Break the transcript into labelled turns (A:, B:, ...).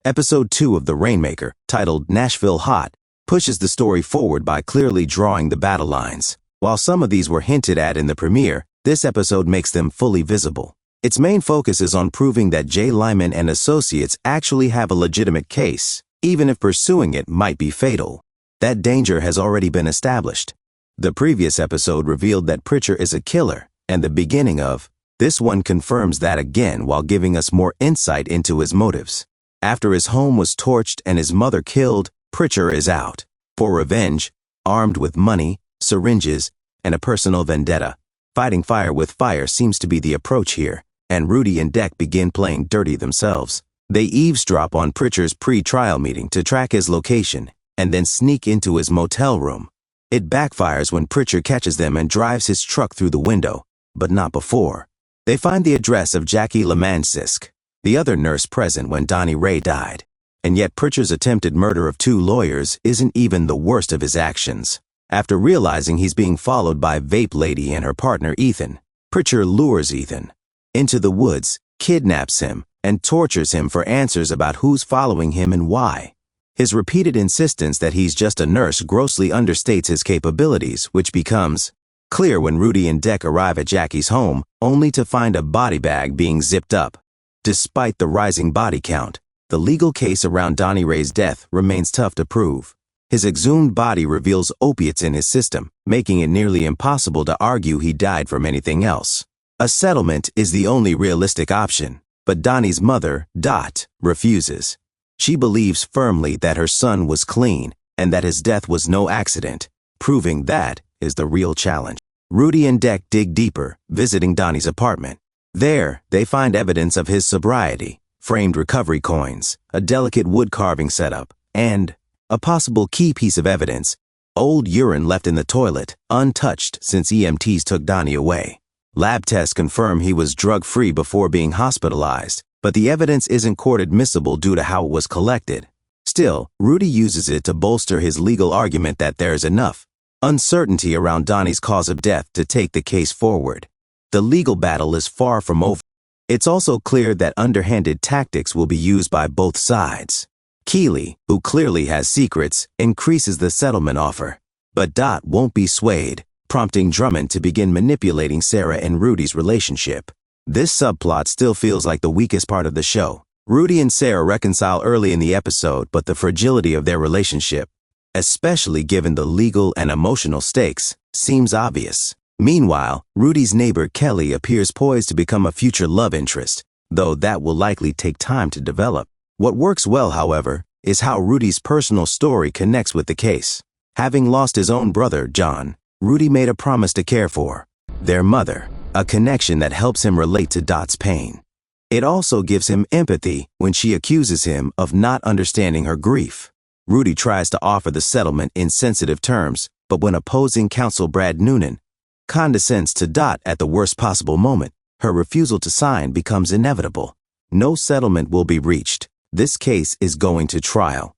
A: Episode 2 of The Rainmaker, titled Nashville Hot, pushes the story forward by clearly drawing the battle lines. While some of these were hinted at in the premiere, this episode makes them fully visible. Its main focus is on proving that Jay Lyman and associates actually have a legitimate case, even if pursuing it might be fatal. That danger has already been established. The previous episode revealed that Pritcher is a killer, and the beginning of this one confirms that again while giving us more insight into his motives. After his home was torched and his mother killed, Pritcher is out for revenge, armed with money, syringes, and a personal vendetta. Fighting fire with fire seems to be the approach here, and Rudy and Deck begin playing dirty themselves. They eavesdrop on Pritcher's pre-trial meeting to track his location, and then sneak into his motel room. It backfires when Pritcher catches them and drives his truck through the window, but not before. They find the address of Jackie Lemansisk, the other nurse present when Donnie Ray died. And yet Pritcher's attempted murder of 2 lawyers isn't even the worst of his actions. After realizing he's being followed by Vape Lady and her partner Ethan, Pritcher lures Ethan into the woods, kidnaps him, and tortures him for answers about who's following him and why. His repeated insistence that he's just a nurse grossly understates his capabilities, which becomes clear when Rudy and Deck arrive at Jackie's home, only to find a body bag being zipped up. Despite the rising body count, the legal case around Donnie Ray's death remains tough to prove. His exhumed body reveals opiates in his system, making it nearly impossible to argue he died from anything else. A settlement is the only realistic option, but Donnie's mother, Dot, refuses. She believes firmly that her son was clean and that his death was no accident. Proving that is the real challenge. Rudy and Deck dig deeper, visiting Donnie's apartment. There, they find evidence of his sobriety, framed recovery coins, a delicate wood carving setup, and a possible key piece of evidence: old urine left in the toilet, untouched since EMTs took Donnie away. Lab tests confirm he was drug-free before being hospitalized, but the evidence isn't court admissible due to how it was collected. Still, Rudy uses it to bolster his legal argument that there's enough uncertainty around Donnie's cause of death to take the case forward. The legal battle is far from over. It's also clear that underhanded tactics will be used by both sides. Keeley, who clearly has secrets, increases the settlement offer. But Dot won't be swayed, prompting Drummond to begin manipulating Sarah and Rudy's relationship. This subplot still feels like the weakest part of the show. Rudy and Sarah reconcile early in the episode, but the fragility of their relationship, especially given the legal and emotional stakes, seems obvious. Meanwhile, Rudy's neighbor Kelly appears poised to become a future love interest, though that will likely take time to develop. What works well, however, is how Rudy's personal story connects with the case. Having lost his own brother, John, Rudy made a promise to care for their mother, a connection that helps him relate to Dot's pain. It also gives him empathy when she accuses him of not understanding her grief. Rudy tries to offer the settlement in sensitive terms, but when opposing counsel Brad Noonan condescends to Dot at the worst possible moment, her refusal to sign becomes inevitable. No settlement will be reached. This case is going to trial.